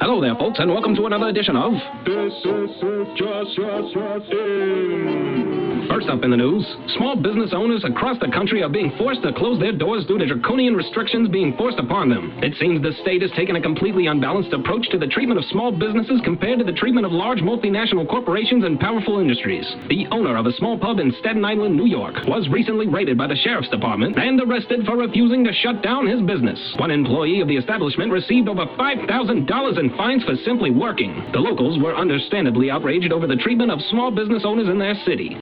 Hello there, folks, and welcome to another edition of This is just in. First up in the news, small business owners across the country are being forced to close their doors due to draconian restrictions being forced upon them. It seems the state has taken a completely unbalanced approach to the treatment of small businesses compared to the treatment of large multinational corporations and powerful industries. The owner of a small pub in Staten Island, New York, was recently raided by the sheriff's department and arrested for refusing to shut down his business. One employee of the establishment received over $5,000 in fines for simply working. The locals were understandably outraged over the treatment of small business owners in their city.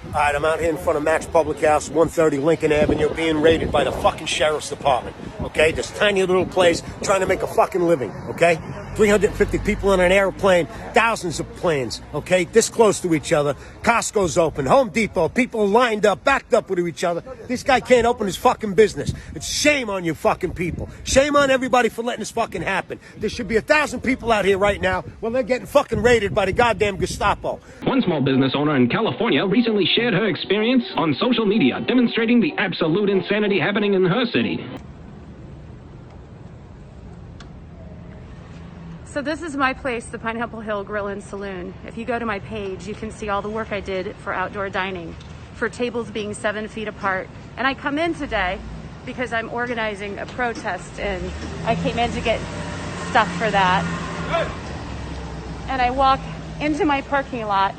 All right, I'm out here in front of Max Public House, 130 Lincoln Avenue, being raided by the fucking sheriff's department, okay? This tiny little place trying to make a fucking living, okay? 350 people on an airplane, thousands of planes, okay? This close to each other. Costco's open, Home Depot, people lined up, backed up with each other. This guy can't open his fucking business. It's shame on you fucking people. Shame on everybody for letting this fucking happen. There should be 1,000 people out here right now while they're getting fucking raided by the goddamn Gestapo. One small business owner in California recently shared her experience on social media, demonstrating the absolute insanity happening in her city. So this is my place, the Pineapple Hill Grill and Saloon. If you go to my page, you can see all the work I did for outdoor dining, for tables being 7 feet apart. And I come in today because I'm organizing a protest, and I came in to get stuff for that. And I walk into my parking lot,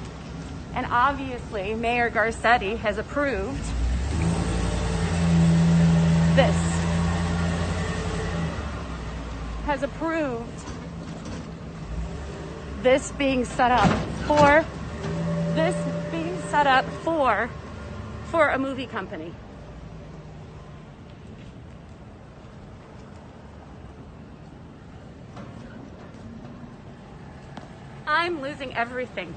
and obviously Mayor Garcetti has approved this. Has approved this being set up for a movie company. I'm losing everything.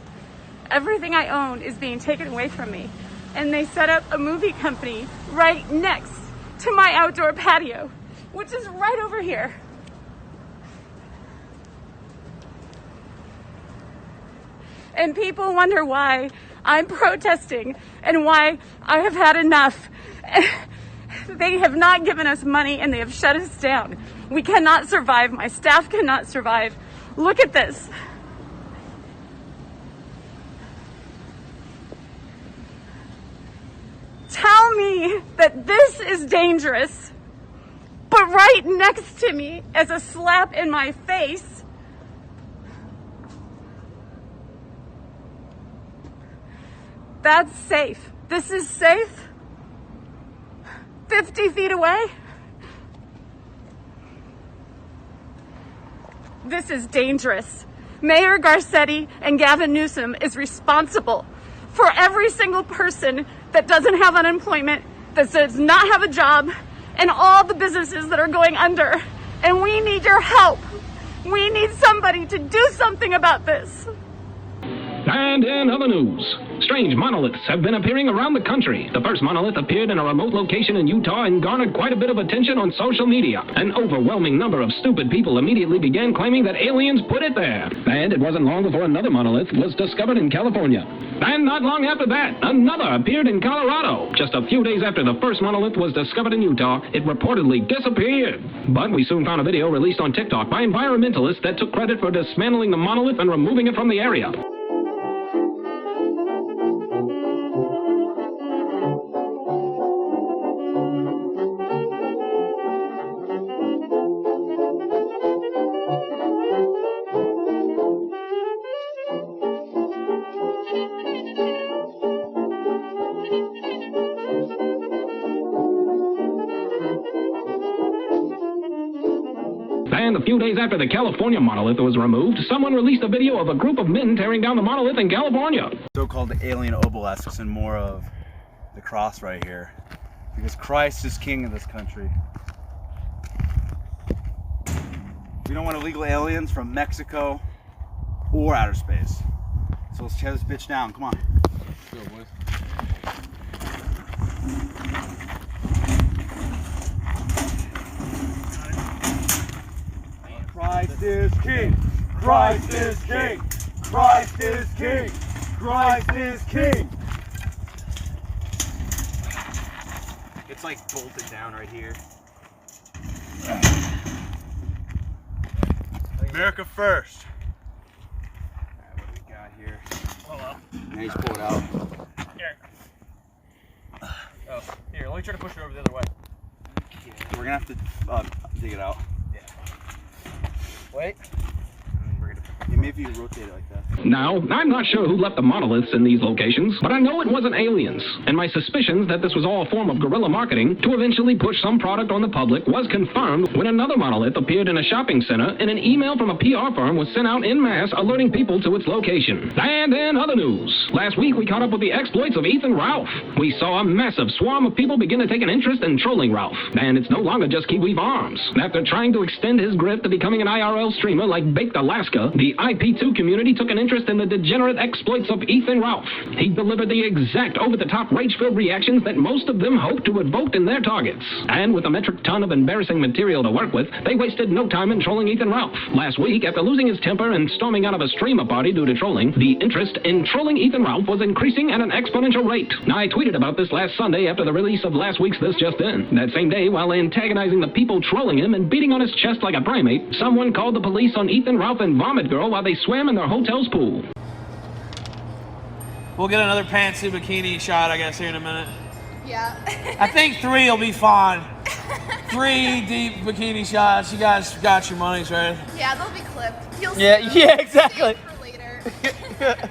Everything I own is being taken away from me. And they set up a movie company right next to my outdoor patio, which is right over here. And people wonder why I'm protesting and why I have had enough. They have not given us money and they have shut us down. We cannot survive. My staff cannot survive. Look at this. Tell me that this is dangerous, but right next to me as a slap in my face, that's safe. This is safe. 50 feet away. This is dangerous. Mayor Garcetti and Gavin Newsom is responsible for every single person that doesn't have unemployment, that does not have a job, and all the businesses that are going under. And we need your help. We need somebody to do something about this. And in other news, strange monoliths have been appearing around the country. The first monolith appeared in a remote location in Utah and garnered quite a bit of attention on social media. An overwhelming number of stupid people immediately began claiming that aliens put it there. And it wasn't long before another monolith was discovered in California. And not long after that, another appeared in Colorado. Just a few days after the first monolith was discovered in Utah, it reportedly disappeared. But we soon found a video released on TikTok by environmentalists that took credit for dismantling the monolith and removing it from the area. And a few days after the California monolith was removed, someone released a video of a group of men tearing down the monolith in California. So-called alien obelisks and more of the cross right here, because Christ is king of this country. We don't want illegal aliens from Mexico or outer space. So let's tear this bitch down. Come on. Let's go, boys. Christ is king. Christ is king. Christ is king. Christ is king. It's like bolted down right here. I think America first. Alright, what do we got here? Hello. Now you just pull it out. Here. Oh, here, let me try to push it over the other way. We're gonna have to dig it out. Yeah. Wait. Yeah, maybe you rotate it like that. Now, I'm not sure who left the monoliths in these locations, but I know it wasn't aliens. And my suspicions that this was all a form of guerrilla marketing to eventually push some product on the public was confirmed when another monolith appeared in a shopping center and an email from a PR firm was sent out en masse alerting people to its location. And in other news, last week we caught up with the exploits of Ethan Ralph. We saw a massive swarm of people begin to take an interest in trolling Ralph. And it's no longer just Kiwi Farms. After trying to extend his grip to becoming an IRL streamer like Baked Alaska, the IP2 community took an interest in the degenerate exploits of Ethan Ralph. He delivered the exact over-the-top rage-filled reactions that most of them hoped to evoke in their targets. And with a metric ton of embarrassing material to work with, they wasted no time in trolling Ethan Ralph. Last week, after losing his temper and storming out of a streamer party due to trolling, the interest in trolling Ethan Ralph was increasing at an exponential rate. I tweeted about this last Sunday after the release of last week's This Just In. That same day, while antagonizing the people trolling him and beating on his chest like a primate, someone called the police on Ethan Ralph and Vomit Girl while they swam in their hotel's pool. We'll get another pantsuit bikini shot, I guess, here in a minute. Yeah. I think 3 will be fine. 3 deep bikini shots. You guys got your monies, right? Yeah, they'll be clipped. You'll Yeah, see them. yeah, exactly. Save for later.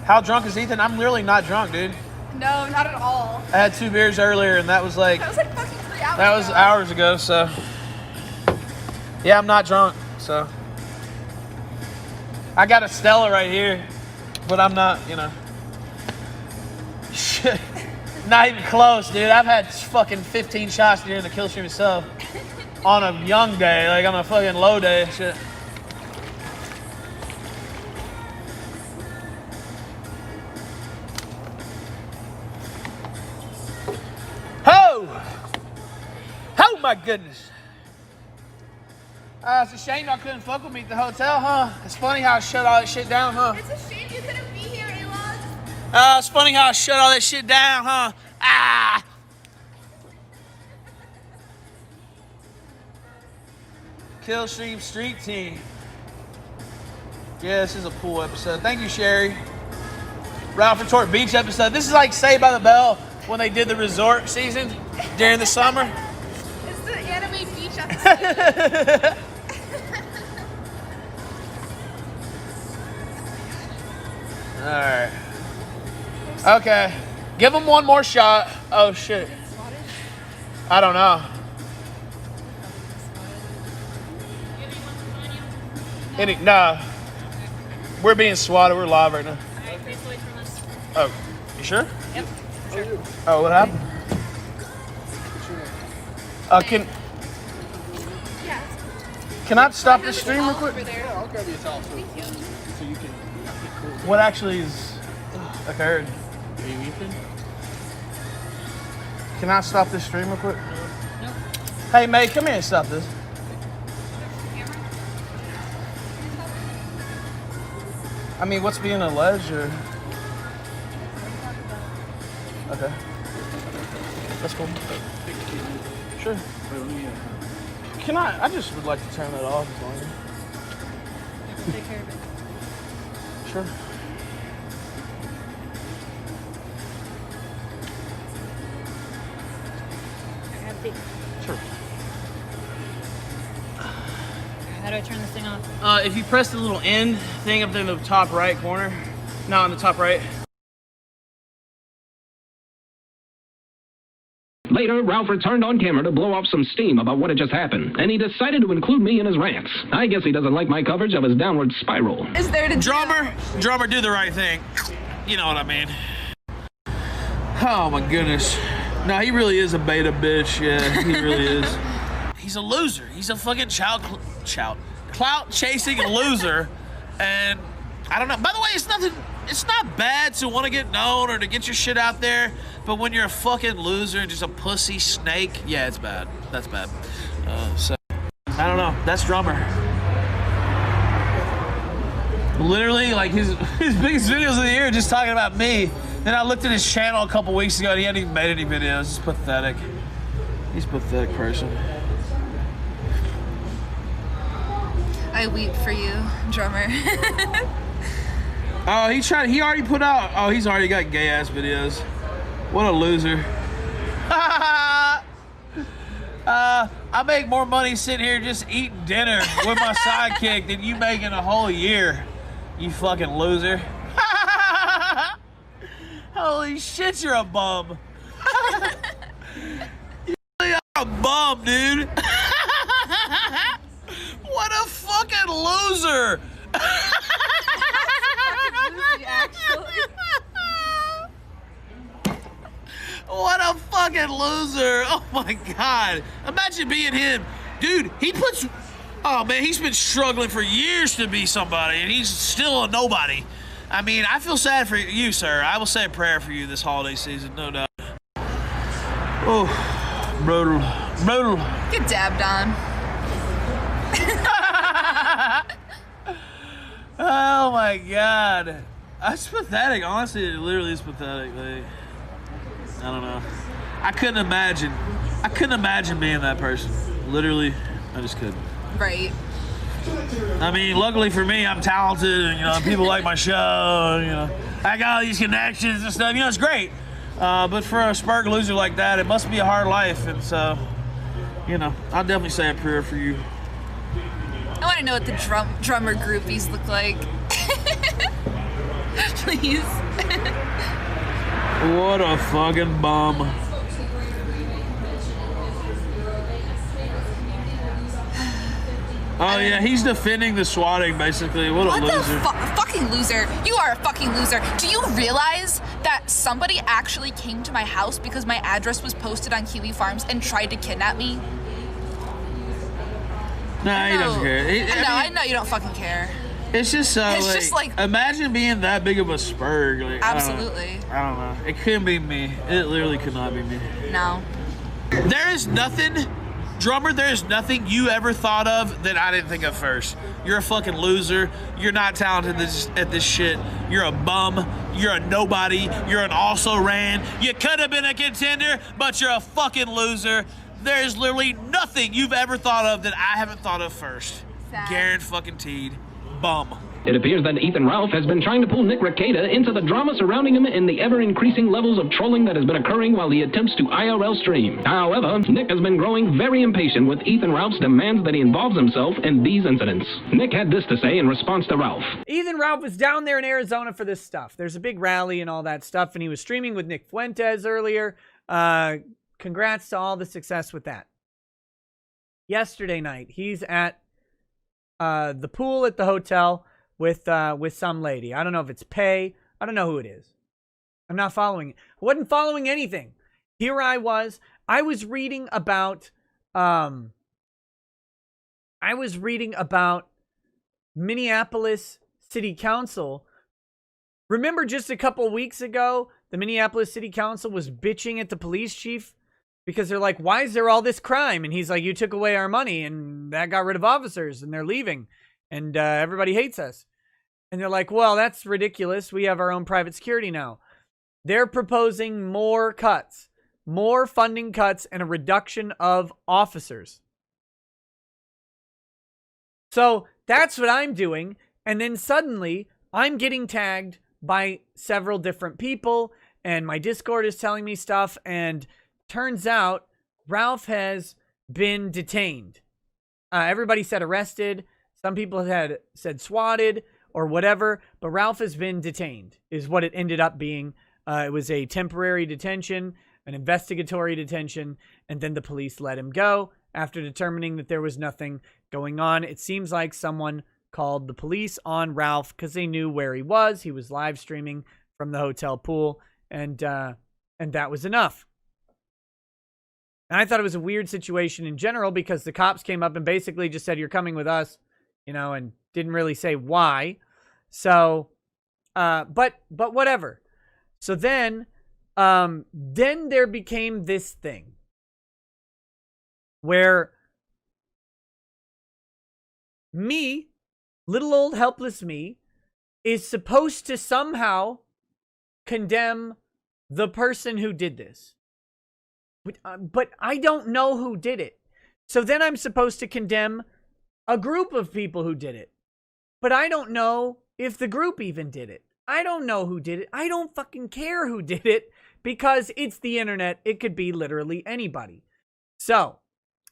How drunk is Ethan? I'm really not drunk, dude. No, not at all. I had 2 beers earlier, and that was like That was like fucking 3 hours that was ago. hours ago. So yeah, I'm not drunk. So I got a Stella right here, but I'm not, you know. Shit. Not even close, dude. I've had fucking 15 shots during the kill stream itself on a young day, like on a fucking low day and shit. Oh! Oh my goodness. It's a shame y'all couldn't fuck with me at the hotel, huh? It's funny how I shut all that shit down, huh? It's a shame you couldn't be here, Elon. It's funny how I shut all that shit down, huh? Ah! Kill Stream Street Team. Yeah, this is a cool episode. Thank you, Sherry. Ralph Retort Beach episode. This is like Saved by the Bell when they did the resort season during the summer. It's the anime beach episode. Alright. Okay. Give him one more shot. Oh, shit. I don't know. No. We're being swatted. We're live right now. Alright, please wait from us. Oh, you sure? Yep. Sure. Oh, what happened? Can I stop the stream real quick? Over there. I'll grab you a towel so you can. What actually is occurred? Are you eating? Can I stop this stream real quick? Nope. Hey, May, come here and stop this. I mean, what's being alleged, or? Okay. That's cool. Sure. Can I just would like to turn that off as long as. Take care of it. Sure. Have a seat. Sure. How do I turn this thing off? If you press the little end thing up in the top right corner. No, in the top right. Later, Ralph returned on camera to blow off some steam about what had just happened, and he decided to include me in his rants. I guess he doesn't like my coverage of his downward spiral. Is there to Drummer, do the right thing. You know what I mean. Oh my goodness. No, he really is a beta bitch. Yeah, he really is. He's a loser. He's a fucking clout chasing loser. And I don't know. By the way, it's not bad to want to get known or to get your shit out there, but when you're a fucking loser and just a pussy snake, yeah, it's bad. That's bad. So I don't know. That's Drummer. Literally, like his biggest videos of the year, just talking about me. Then I looked at his channel a couple weeks ago, and he hadn't even made any videos. It's pathetic. He's a pathetic person. I weep for you, drummer. Oh, he already put out, oh, he's already got gay ass videos. What a loser. I make more money sitting here just eating dinner with my sidekick than you make in a whole year. You fucking loser. Holy shit, you're a bum. You really are a bum, dude. What a fucking loser. What a fucking loser. Oh my God. Imagine being him. Dude, oh man, he's been struggling for years to be somebody and he's still a nobody. I mean, I feel sad for you, sir. I will say a prayer for you this holiday season, no doubt. Oh, brutal. Get dabbed on. Oh my God. That's pathetic. Honestly, it literally is pathetic. Like, I don't know. I couldn't imagine being that person. Literally, I just couldn't. Right. I mean, luckily for me, I'm talented, and, you know, people like my show, and, you know, I got all these connections and stuff. You know, it's great. But for a spurg loser like that, it must be a hard life, and so, you know, I'll definitely say a prayer for you. I want to know what the drummer groupies look like. Please. What a fucking bum. Oh yeah, he's defending the swatting basically. What a loser. What the fucking loser. You are a fucking loser. Do you realize that somebody actually came to my house because my address was posted on Kiwi Farms and tried to kidnap me? Nah, he doesn't care. I know you don't fucking care. It's just so, It's just like, imagine being that big of a spurg. Like, absolutely. I don't know. It couldn't be me. It literally could not be me. No. There is nothing, drummer, there is nothing you ever thought of that I didn't think of first. You're a fucking loser. You're not talented at this shit. You're a bum. You're a nobody. You're an also-ran. You could have been a contender, but you're a fucking loser. There's literally nothing you've ever thought of that I haven't thought of first. Guaranteed. Bum. It appears that Ethan Ralph has been trying to pull Nick Rekieta into the drama surrounding him and the ever-increasing levels of trolling that has been occurring while he attempts to IRL stream. However, Nick has been growing very impatient with Ethan Ralph's demands that he involves himself in these incidents. Nick had this to say in response to Ralph. Ethan Ralph was down there in Arizona for this stuff. There's a big rally and all that stuff, and he was streaming with Nick Fuentes earlier. Congrats to all the success with that. Yesterday night, he's at the pool at the hotel with some lady. I don't know if it's Pay. I don't know who it is. I'm not following it. I wasn't following anything. Here I was reading about Minneapolis City Council. Remember just a couple weeks ago, the Minneapolis City Council was bitching at the police chief because they're like, why is there all this crime? And he's like, you took away our money and that got rid of officers and they're leaving and everybody hates us. And they're like, well, that's ridiculous. We have our own private security now. They're proposing more cuts, more funding cuts, and a reduction of officers. So that's what I'm doing. And then suddenly I'm getting tagged by several different people and my Discord is telling me stuff. And turns out Ralph has been detained. Everybody said arrested. Some people had said swatted or whatever, but Ralph has been detained is what it ended up being. It was a temporary detention, an investigatory detention, and then the police let him go after determining that there was nothing going on. It seems like someone called the police on Ralph because they knew where he was. He was live streaming from the hotel pool, and that was enough. And I thought it was a weird situation in general because the cops came up and basically just said, you're coming with us, you know, and didn't really say why. So, but whatever. So then there became this thing where me, little old helpless me, is supposed to somehow condemn the person who did this. But I don't know who did it. So then I'm supposed to condemn a group of people who did it. But I don't know if the group even did it. I don't know who did it. I don't fucking care who did it because it's the internet. It could be literally anybody. So,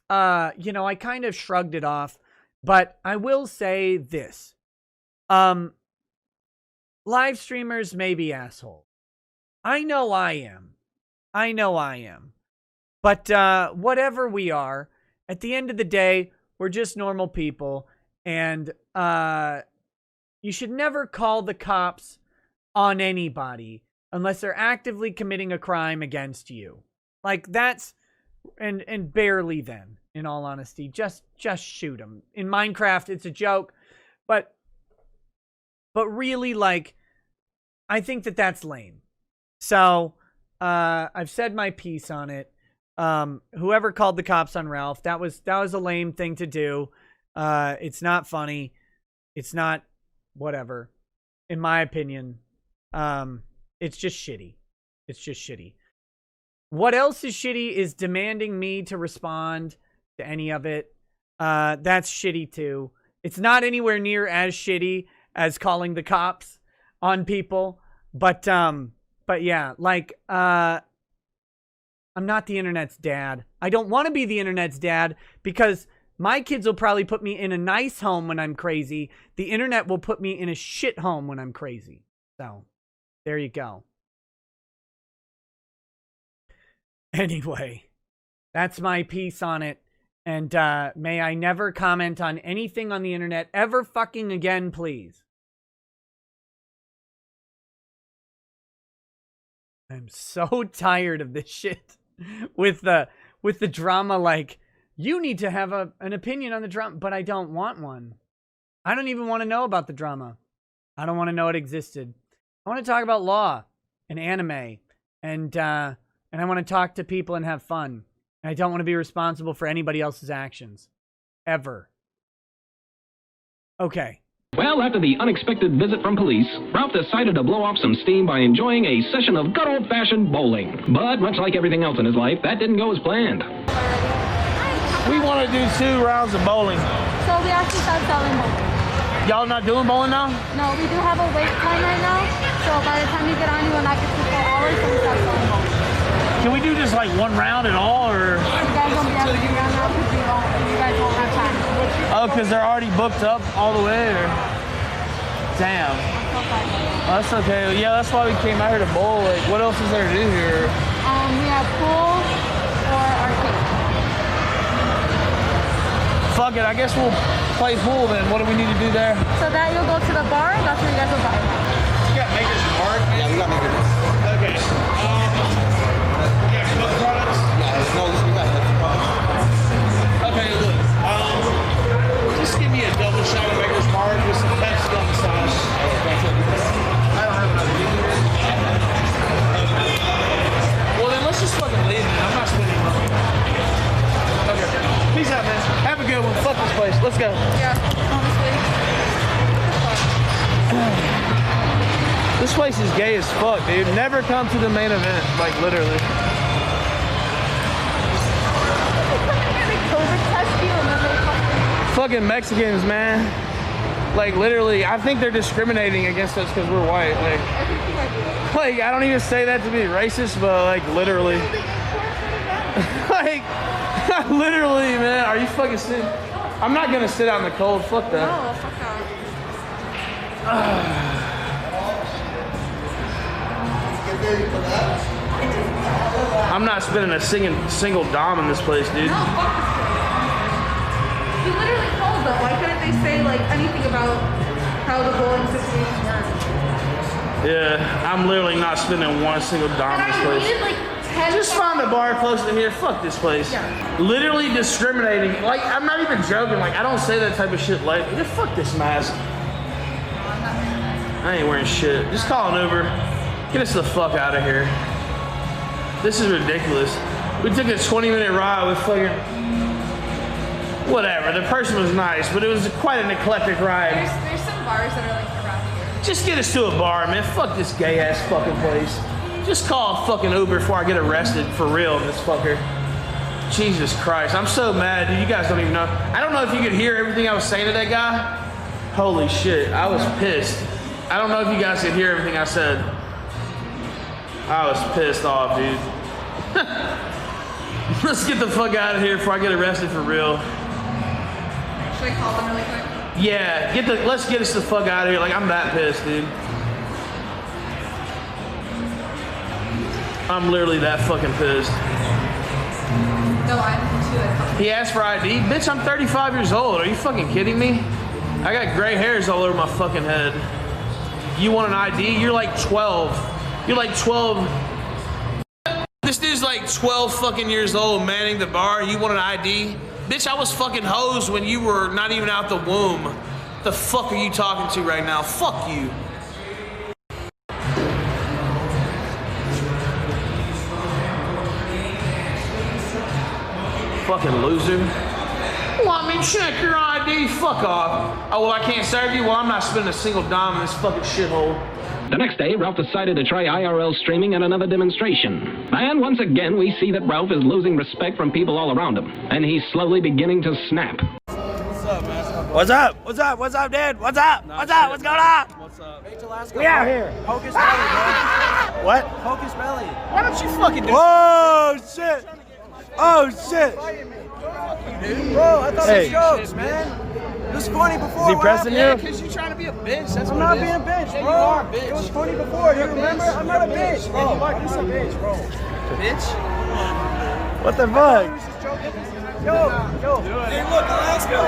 you know, I kind of shrugged it off, but I will say this. Live streamers may be assholes. I know I am. But whatever we are, at the end of the day, we're just normal people. And you should never call the cops on anybody unless they're actively committing a crime against you. Like that's, and barely then, in all honesty, just shoot them. In Minecraft, it's a joke, but really, like, I think that that's lame. So, I've said my piece on it. Whoever called the cops on Ralph, that was a lame thing to do. It's not funny. It's not whatever. In my opinion, it's just shitty. It's just shitty. What else is shitty is demanding me to respond to any of it. That's shitty too. It's not anywhere near as shitty as calling the cops on people. But yeah, like, I'm not the internet's dad. I don't want to be the internet's dad because my kids will probably put me in a nice home when I'm crazy. The internet will put me in a shit home when I'm crazy. So, there you go. Anyway, that's my piece on it. And may I never comment on anything on the internet ever fucking again, please. I'm so tired of this shit with the drama. Like, you need to have an opinion on the drama, but I don't want one. I don't even want to know about the drama. I don't want to know it existed. I want to talk about law and anime, and I want to talk to people and have fun. I don't want to be responsible for anybody else's actions. Ever. Okay. Well, after the unexpected visit from police, Ralph decided to blow off some steam by enjoying a session of good old-fashioned bowling. But much like everything else in his life, that didn't go as planned. We want to do 2 rounds of bowling. So we actually start selling bowling. Y'all not doing bowling now? No, we do have a wait time right now. So by the time you get on, you will not get to 4 hours, so we start selling bowling. Can we do just like 1 round at all, or? You guys won't be able to do that now because you guys won't have time. Oh, because they're already booked up all the way, or? Damn. Oh, that's okay. Yeah, that's why we came out here to bowl. Like, what else is there to do here? We have pool or arcade. Fuck it, I guess we'll play pool then. What do we need to do there? So that you'll go to the bar, that's where you guys will buy. You got Maker's Mark? Yeah, we got Maker's. Okay. Yeah, smoke products? Yeah, no, we got heavy products. Okay, look. Just give me a double shot of Maker's Mark with some Pepsi on the side. I don't have another beer. Well, then let's just fucking leave, man. I'm not spending money. Okay. Peace out, man. Have a good one. Fuck this place. Let's go. Yeah, honestly. This place is gay as fuck, dude. Never come to the main event, like literally. Fucking Mexicans, man. Like literally, I think they're discriminating against us because we're white. Like I don't even say that to be racist, but like literally. Like literally, man. Are you fucking sitting? I'm not gonna sit out in the cold. Fuck that. No, fuck that. I'm not spending a single dime in this place, dude. No, fuck this place. You literally told them. Why couldn't they say like anything about how the bowling situation works? Yeah, I'm literally not spending one single dime in this place. Needed, like, 10 Just find a bar close to here. Fuck this place. Yeah. Literally discriminating. Like, I'm not even joking. Like, I don't say that type of shit lightly. Just fuck this mask. I ain't wearing shit. Just call an Uber. Get us the fuck out of here. This is ridiculous. We took a 20-minute ride with fucking... Whatever. The person was nice, but it was quite an eclectic ride. There's some bars that are like around here. Just get us to a bar, man. Fuck this gay-ass fucking place. Just call a fucking Uber before I get arrested for real, this fucker. Jesus Christ, I'm so mad, dude. You guys don't even know. I don't know if you could hear everything I was saying to that guy. Holy shit, I was pissed. I don't know if you guys could hear everything I said. I was pissed off, dude. Let's get the fuck out of here before I get arrested for real. Should I call them really quick? Yeah, let's get us the fuck out of here. Like, I'm that pissed, dude. I'm literally that fucking pissed. No, I'm too. He asked for ID. Bitch, I'm 35 years old. Are you fucking kidding me? I got gray hairs all over my fucking head. You want an ID? You're like 12. You're like 12. This dude's like 12 fucking years old manning the bar. You want an ID? Bitch, I was fucking hosed when you were not even out the womb. The fuck are you talking to right now? Fuck you. Fucking loser. Want me to check your ID? Fuck off. Oh, well, I can't serve you? Well, I'm not spending a single dime in this fucking shithole. The next day, Ralph decided to try IRL streaming at another demonstration. And once again, we see that Ralph is losing respect from people all around him. And he's slowly beginning to snap. What's up, man? What's up? What's up? What's up, dude? What's up? What's up? What's going on? What's up? We out here. Hocus belly, bro. What? Hocus belly. Why don't you fucking do Oh, shit. Oh, shit. Bro, I thought it was jokes, man. It was funny before. Is he pressing you? Yeah, because you're trying to be a bitch. That's I'm not being a bitch, bro. Yeah, you are a bitch. It was funny before. You remember? I'm not a bitch, bro. Yeah, you are. You're a bitch, bro. Bitch? What the fuck? Yo. Hey, look, Alaska.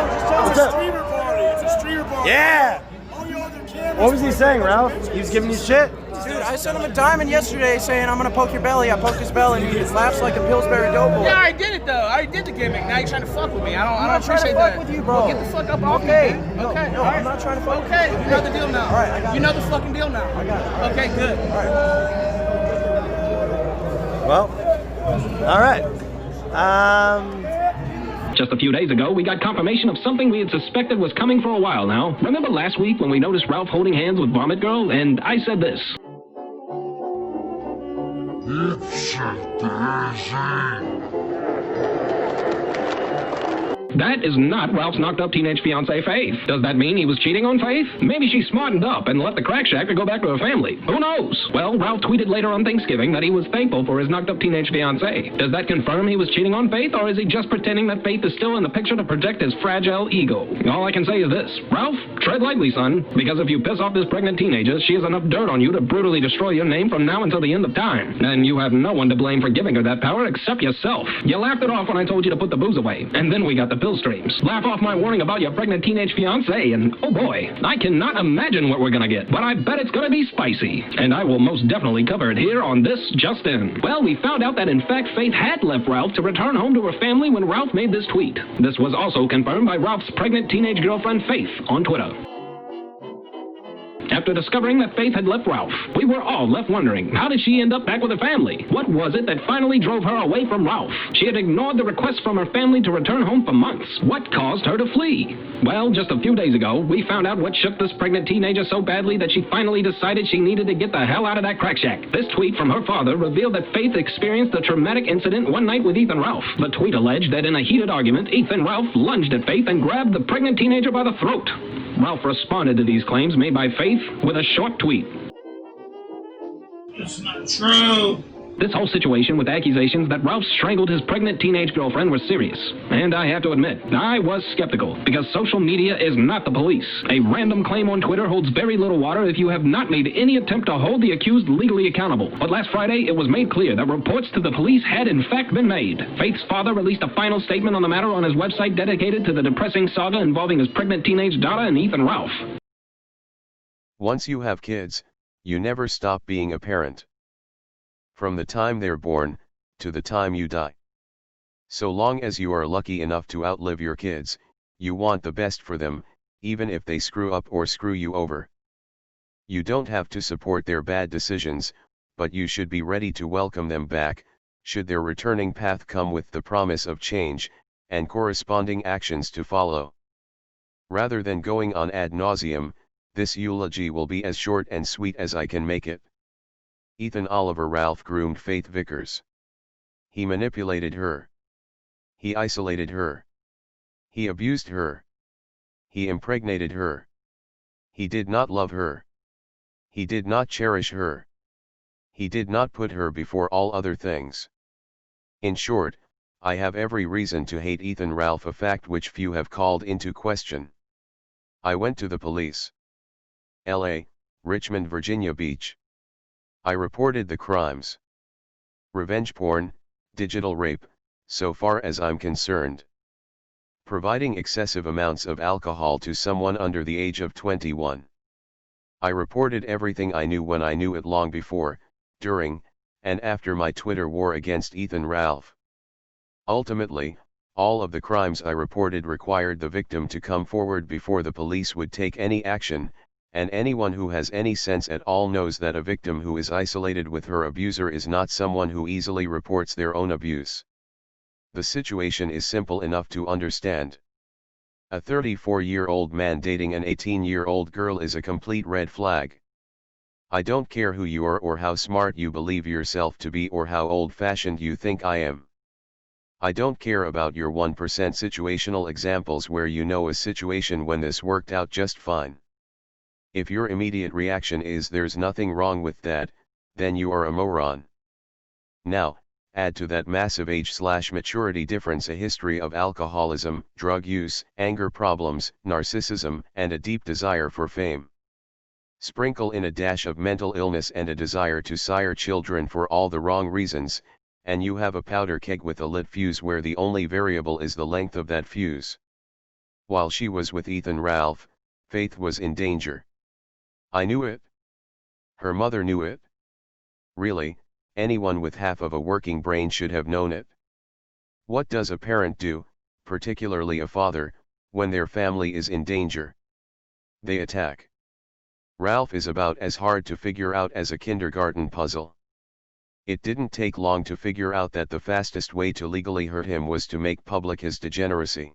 It's a streamer party. It's a streamer party. Yeah. All your other cameras. What was he saying, Ralph? He was giving you shit? Dude, I sent him a diamond yesterday saying I'm gonna poke your belly. I poked his belly and he just laughs like a Pillsbury Doughboy. Yeah, I did it though. I did the gimmick. Now you're trying to fuck with me. I don't appreciate that. that. With you, bro. Well, get the fuck up off me, dude. No, Okay. No, I'm not trying to fuck with you. Okay, you know the deal now. All right, I got you know the fucking deal now. I got it. Okay, good. All right. Well, all right. Just a few days ago, we got confirmation of something we had suspected was coming for a while now. Remember last week when we noticed Ralph holding hands with Vomit Girl? And I said this. That is not Ralph's knocked-up teenage fiancée, Faith. Does that mean he was cheating on Faith? Maybe she smartened up and left the crack shack to go back to her family. Who knows? Well, Ralph tweeted later on Thanksgiving that he was thankful for his knocked-up teenage fiancée. Does that confirm he was cheating on Faith, or is he just pretending that Faith is still in the picture to protect his fragile ego? All I can say is this. Ralph, tread lightly, son, because if you piss off this pregnant teenager, she has enough dirt on you to brutally destroy your name from now until the end of time. And you have no one to blame for giving her that power except yourself. You laughed it off when I told you to put the booze away, and then we got the pill streams. Laugh off my warning about your pregnant teenage fiancé, and oh boy, I cannot imagine what we're gonna get, but I bet it's gonna be spicy. And I will most definitely cover it here on This Just In. Well, we found out that in fact Faith had left Ralph to return home to her family when Ralph made this tweet. This was also confirmed by Ralph's pregnant teenage girlfriend Faith on Twitter. After discovering that Faith had left Ralph, we were all left wondering, how did she end up back with her family? What was it that finally drove her away from Ralph? She had ignored the request from her family to return home for months. What caused her to flee? Well, just a few days ago, we found out what shook this pregnant teenager so badly that she finally decided she needed to get the hell out of that crack shack. This tweet from her father revealed that Faith experienced a traumatic incident one night with Ethan Ralph. The tweet alleged that in a heated argument, Ethan Ralph lunged at Faith and grabbed the pregnant teenager by the throat. Ralph responded to these claims made by Faith with a short tweet. It's not true. This whole situation with accusations that Ralph strangled his pregnant teenage girlfriend was serious. And I have to admit, I was skeptical, because social media is not the police. A random claim on Twitter holds very little water if you have not made any attempt to hold the accused legally accountable. But last Friday, it was made clear that reports to the police had in fact been made. Faith's father released a final statement on the matter on his website dedicated to the depressing saga involving his pregnant teenage daughter and Ethan Ralph. Once you have kids, you never stop being a parent. From the time they're born, to the time you die. So long as you are lucky enough to outlive your kids, you want the best for them, even if they screw up or screw you over. You don't have to support their bad decisions, but you should be ready to welcome them back, should their returning path come with the promise of change, and corresponding actions to follow. Rather than going on ad nauseum, this eulogy will be as short and sweet as I can make it. Ethan Oliver Ralph groomed Faith Vickers. He manipulated her. He isolated her. He abused her. He impregnated her. He did not love her. He did not cherish her. He did not put her before all other things. In short, I have every reason to hate Ethan Ralph, a fact which few have called into question. I went to the police. LA, Richmond, Virginia Beach. I reported the crimes. Revenge porn, digital rape, so far as I'm concerned. Providing excessive amounts of alcohol to someone under the age of 21. I reported everything I knew when I knew it, long before, during, and after my Twitter war against Ethan Ralph. Ultimately, all of the crimes I reported required the victim to come forward before the police would take any action, and anyone who has any sense at all knows that a victim who is isolated with her abuser is not someone who easily reports their own abuse. The situation is simple enough to understand. A 34-year-old man dating an 18-year-old girl is a complete red flag. I don't care who you are or how smart you believe yourself to be or how old-fashioned you think I am. I don't care about your 1% situational examples where you know a situation when this worked out just fine. If your immediate reaction is there's nothing wrong with that, then you are a moron. Now, add to that massive age/maturity difference a history of alcoholism, drug use, anger problems, narcissism, and a deep desire for fame. Sprinkle in a dash of mental illness and a desire to sire children for all the wrong reasons, and you have a powder keg with a lit fuse where the only variable is the length of that fuse. While she was with Ethan Ralph, Faith was in danger. I knew it. Her mother knew it. Really, anyone with half of a working brain should have known it. What does a parent do, particularly a father, when their family is in danger? They attack. Ralph is about as hard to figure out as a kindergarten puzzle. It didn't take long to figure out that the fastest way to legally hurt him was to make public his degeneracy.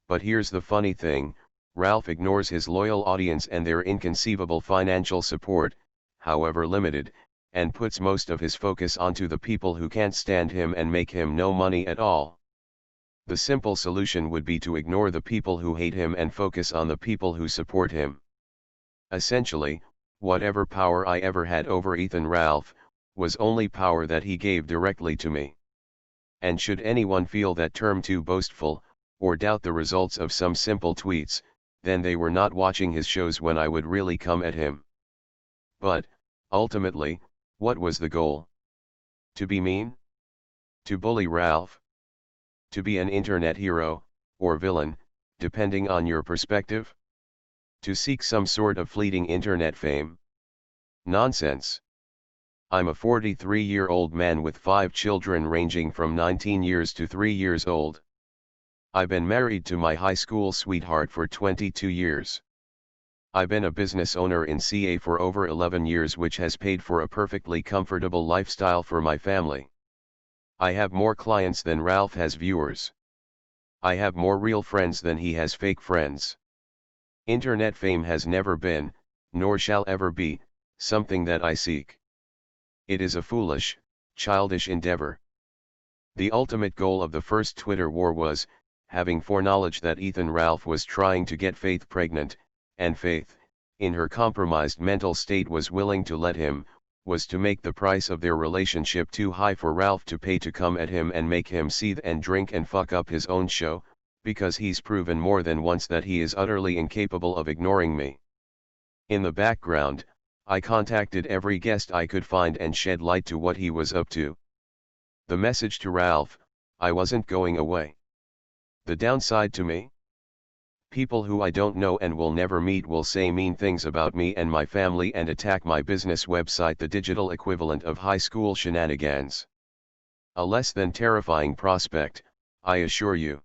But here's the funny thing, Ralph ignores his loyal audience and their inconceivable financial support, however limited, and puts most of his focus onto the people who can't stand him and make him no money at all. The simple solution would be to ignore the people who hate him and focus on the people who support him. Essentially, whatever power I ever had over Ethan Ralph, was only power that he gave directly to me. And should anyone feel that term too boastful, or doubt the results of some simple tweets, then they were not watching his shows when I would really come at him. But, ultimately, what was the goal? To be mean? To bully Ralph? To be an internet hero, or villain, depending on your perspective? To seek some sort of fleeting internet fame? Nonsense. I'm a 43-year-old man with 5 children ranging from 19 years to 3 years old. I've been married to my high school sweetheart for 22 years. I've been a business owner in CA for over 11 years, which has paid for a perfectly comfortable lifestyle for my family. I have more clients than Ralph has viewers. I have more real friends than he has fake friends. Internet fame has never been, nor shall ever be, something that I seek. It is a foolish, childish endeavor. The ultimate goal of the first Twitter war was, having foreknowledge that Ethan Ralph was trying to get Faith pregnant, and Faith, in her compromised mental state, was willing to let him, was to make the price of their relationship too high for Ralph to pay to come at him and make him seethe and drink and fuck up his own show, because he's proven more than once that he is utterly incapable of ignoring me. In the background, I contacted every guest I could find and shed light to what he was up to. The message to Ralph: I wasn't going away. The downside to me? People who I don't know and will never meet will say mean things about me and my family and attack my business website, the digital equivalent of high school shenanigans. A less than terrifying prospect, I assure you.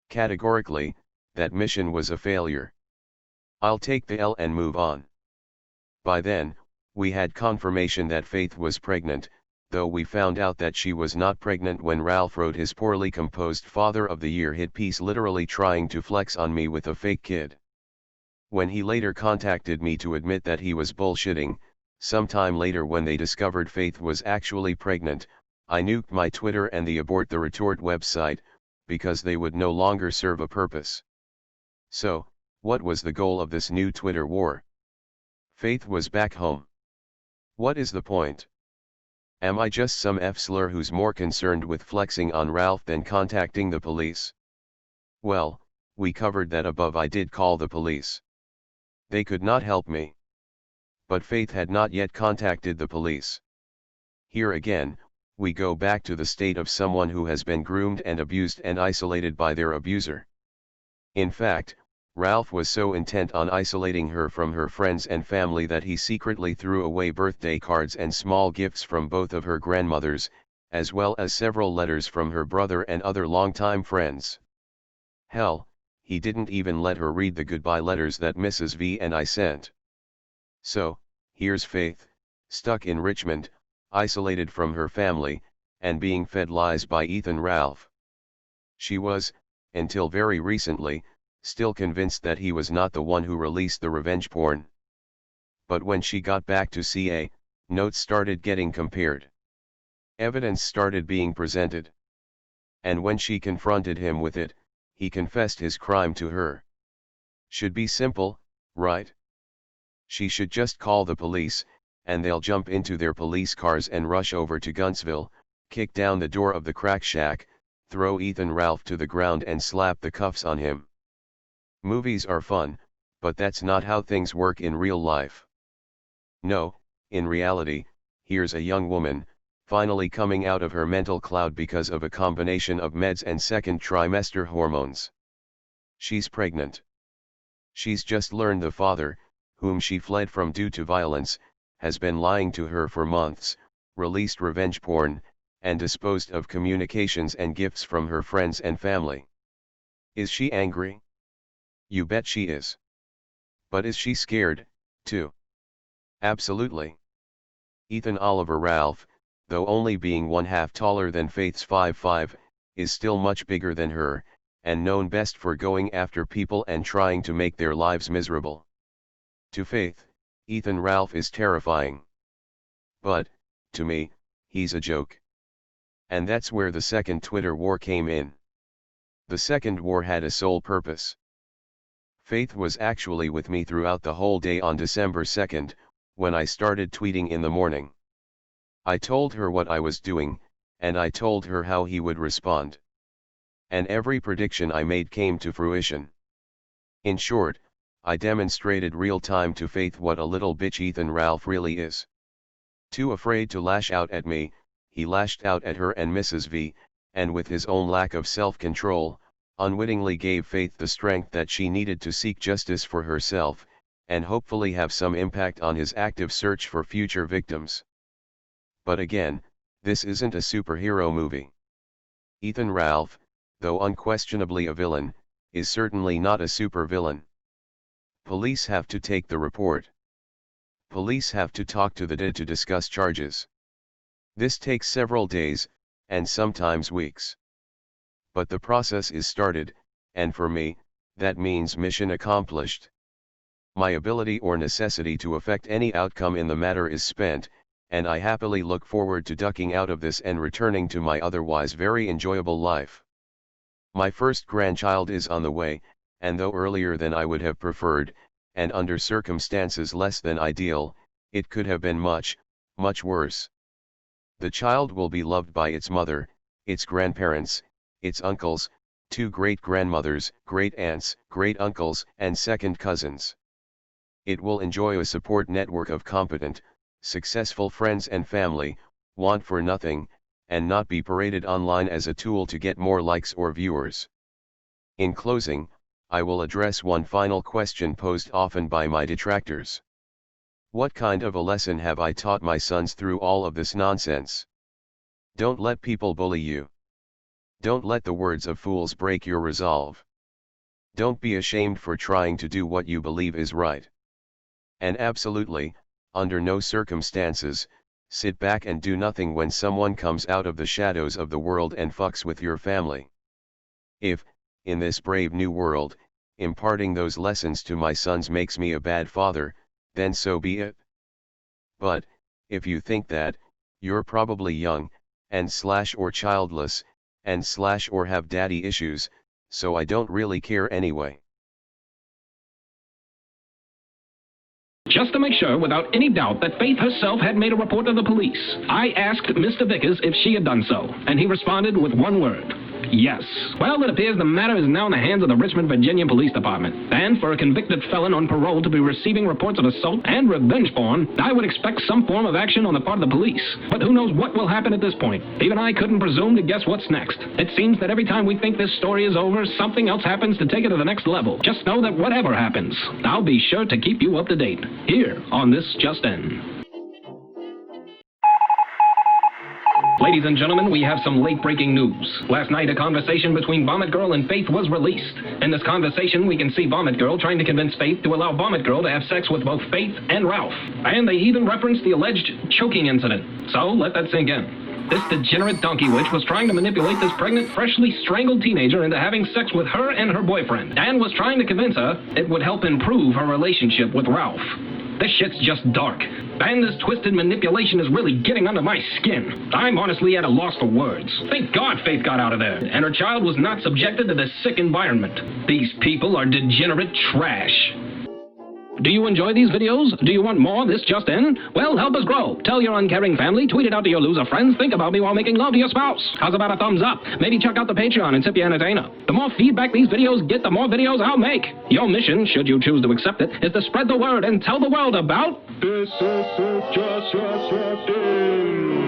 Categorically, that mission was a failure. I'll take the L and move on. By then, we had confirmation that Faith was pregnant, though we found out that she was not pregnant when Ralph wrote his poorly composed Father of the Year hit piece, literally trying to flex on me with a fake kid. When he later contacted me to admit that he was bullshitting, sometime later when they discovered Faith was actually pregnant, I nuked my Twitter and the Abort the Retort website, because they would no longer serve a purpose. So, what was the goal of this new Twitter war? Faith was back home. What is the point? Am I just some F-slur who's more concerned with flexing on Ralph than contacting the police? Well, we covered that above. I did call the police. They could not help me. But Faith had not yet contacted the police. Here again, we go back to the state of someone who has been groomed and abused and isolated by their abuser. In fact, Ralph was so intent on isolating her from her friends and family that he secretly threw away birthday cards and small gifts from both of her grandmothers, as well as several letters from her brother and other longtime friends. Hell, he didn't even let her read the goodbye letters that Mrs. V and I sent. So, here's Faith, stuck in Richmond, isolated from her family, and being fed lies by Ethan Ralph. She was, until very recently, still convinced that he was not the one who released the revenge porn. But when she got back to CA, notes started getting compared. Evidence started being presented. And when she confronted him with it, he confessed his crime to her. Should be simple, right? She should just call the police, and they'll jump into their police cars and rush over to Guntsville, kick down the door of the crack shack, throw Ethan Ralph to the ground and slap the cuffs on him. Movies are fun, but that's not how things work in real life. No, in reality, here's a young woman, finally coming out of her mental cloud because of a combination of meds and second trimester hormones. She's pregnant. She's just learned the father, whom she fled from due to violence, has been lying to her for months, released revenge porn, and disposed of communications and gifts from her friends and family. Is she angry? You bet she is. But is she scared, too? Absolutely. Ethan Oliver Ralph, though only being 1/2 taller than Faith's 5'5", is still much bigger than her, and known best for going after people and trying to make their lives miserable. To Faith, Ethan Ralph is terrifying. But, to me, he's a joke. And that's where the second Twitter war came in. The second war had a sole purpose. Faith was actually with me throughout the whole day on December 2nd, when I started tweeting in the morning. I told her what I was doing, and I told her how he would respond. And every prediction I made came to fruition. In short, I demonstrated real time to Faith what a little bitch Ethan Ralph really is. Too afraid to lash out at me, he lashed out at her and Mrs. V, and with his own lack of self-control, unwittingly gave Faith the strength that she needed to seek justice for herself, and hopefully have some impact on his active search for future victims. But again, this isn't a superhero movie. Ethan Ralph, though unquestionably a villain, is certainly not a supervillain. Police have to take the report. Police have to talk to the dead to discuss charges. This takes several days, and sometimes weeks. But the process is started, and for me, that means mission accomplished. My ability or necessity to affect any outcome in the matter is spent, and I happily look forward to ducking out of this and returning to my otherwise very enjoyable life. My first grandchild is on the way, and though earlier than I would have preferred, and under circumstances less than ideal, it could have been much, much worse. The child will be loved by its mother, its grandparents, its uncles, 2 great-grandmothers, great-aunts, great-uncles, and second cousins. It will enjoy a support network of competent, successful friends and family, want for nothing, and not be paraded online as a tool to get more likes or viewers. In closing, I will address one final question posed often by my detractors. What kind of a lesson have I taught my sons through all of this nonsense? Don't let people bully you. Don't let the words of fools break your resolve. Don't be ashamed for trying to do what you believe is right. And absolutely, under no circumstances, sit back and do nothing when someone comes out of the shadows of the world and fucks with your family. If, in this brave new world, imparting those lessons to my sons makes me a bad father, then so be it. But, if you think that, you're probably young, and / or childless, and / or have daddy issues, so I don't really care anyway. Just to make sure, without any doubt, that Faith herself had made a report to the police, I asked Mr. Vickers if she had done so, and he responded with one word. Yes. Well, it appears the matter is now in the hands of the Richmond, Virginia Police Department. And for a convicted felon on parole to be receiving reports of assault and revenge porn, I would expect some form of action on the part of the police. But who knows what will happen at this point? Even I couldn't presume to guess what's next. It seems that every time we think this story is over, something else happens to take it to the next level. Just know that whatever happens, I'll be sure to keep you up to date, here on This Just In. Ladies and gentlemen, we have some late-breaking news. Last night, a conversation between Vomit Girl and Faith was released. In this conversation, we can see Vomit Girl trying to convince Faith to allow Vomit Girl to have sex with both Faith and Ralph. And they even referenced the alleged choking incident. So, let that sink in. This degenerate donkey witch was trying to manipulate this pregnant, freshly strangled teenager into having sex with her and her boyfriend, and was trying to convince her it would help improve her relationship with Ralph. This shit's just dark. And this twisted manipulation is really getting under my skin. I'm honestly at a loss for words. Thank God Faith got out of there, and her child was not subjected to this sick environment. These people are degenerate trash. Do you enjoy these videos? Do you want more This Just In? Well, help us grow. Tell your uncaring family, tweet it out to your loser friends, think about me while making love to your spouse. How's about a thumbs up? Maybe check out the Patreon and tip your entertainer. The more feedback these videos get, the more videos I'll make. Your mission, should you choose to accept it, is to spread the word and tell the world about This Just In.